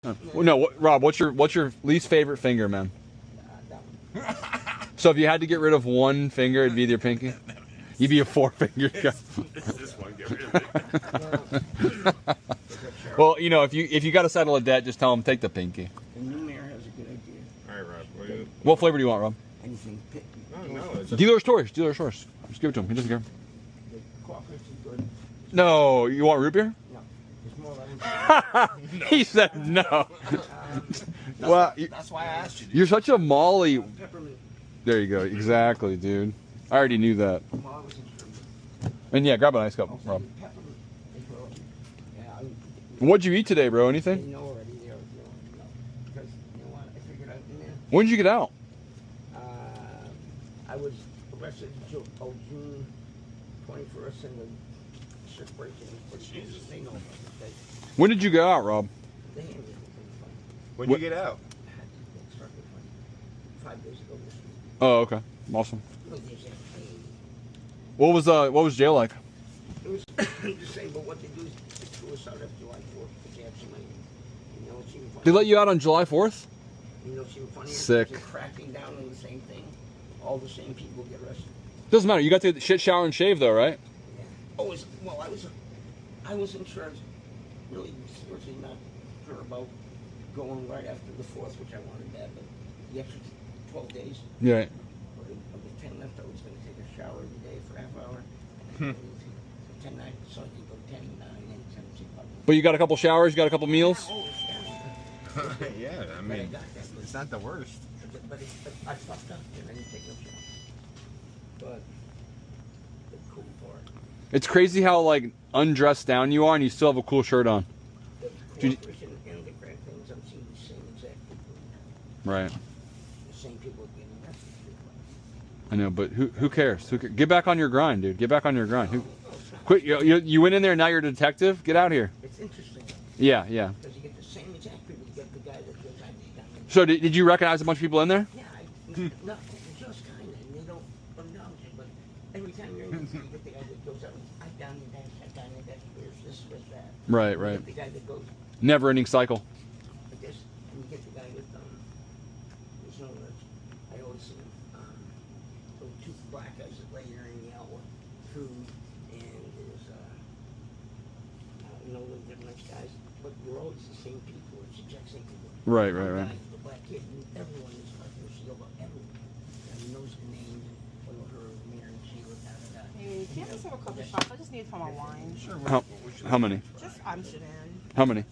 Well, no, Rob, what's your least favorite finger, man? So if you had to get rid of one finger, it'd be your pinky. You'd be a 4-finger guy. This one, get rid of it. Well, you know, if you got to settle a debt, just tell him take the pinky. The new mayor has a good idea. All right, Rob. What flavor do you want, Rob? Anything picky. No, it's Dealer's choice. Dealer's choice. Just give it to him. He doesn't care. The coffee is good. No, you want root beer? No. It's more like He said no. Well, that's why I asked you. you're such a Molly. peppermint. There you go. Exactly, dude. I already knew that. Well, I wasn't sure. And yeah, grab a nice cup, Also, Rob. peppermint. Yeah, What'd you eat today, bro? they Anything? know already. They already know. Because you know what? I figured out in there. When did you get out? I was arrested June 21st in the ship breaking. Jesus. They know about it. When did you go out, Rob? They handled it pretty fine. When'd you get out? I had to start with 5 days ago this week. Oh, okay. Awesome. Look, they said, hey, What was jail like? it was the same, but what they do is they threw us out after July 4th because they have somebody, you know, it's even funny. They let you out on July 4th? You know, it's even funny. Sick. They're cracking down on the same thing. All the same people get arrested. Doesn't matter. You got to shit, shower, and shave, though, right? Yeah. Oh, well, I wasn't sure. I was really seriously not sure about going right after the 4th, which I wanted that, but the extra 12 days. Yeah. Of the 10 left, I was going to take a shower every day for half hour. So 10 nights, so I could go 10, 9, and 10, 6, 5. But you got a couple showers, you got a couple meals? Yeah, I mean, it's not the worst. But I fucked up and I didn't take no shower. But the cool part, It's crazy how like undressed down you are, and you still have a cool shirt on. the Dude. cooperation and the grand things, I'm seeing the same exact people. Right. The same people getting arrested. I know, but who cares? Get back on your grind, dude. Get back on your grind. Quit. You went in there, now you're a detective. Get out here. It's interesting though, Yeah, yeah. because you get the same exact people. You get the guy that goes, I did that. So did you recognize a bunch of people in there? Yeah, no, just kind of, and they don't acknowledge it, but every time you're in, you get the guy that goes out, I down the dash, I down the dash, where's this, where's that. Right, You right. get the guy that goes Never-ending cycle. like this, and you get the guy with, there's no words. I always see them, those two black guys that lay there and yell with food, and there's, you know, they're nice guys, but we're always the same people, it's the exact same people. Right, One right, right. guy, the black kid, and everyone is like, there's Sheila, everyone. And he knows the names, and her, Mary, Sheila, da da da. Hey, can I just have a couple shots? I just need for my wine. Sure. How many? Just Amsterdam. How many?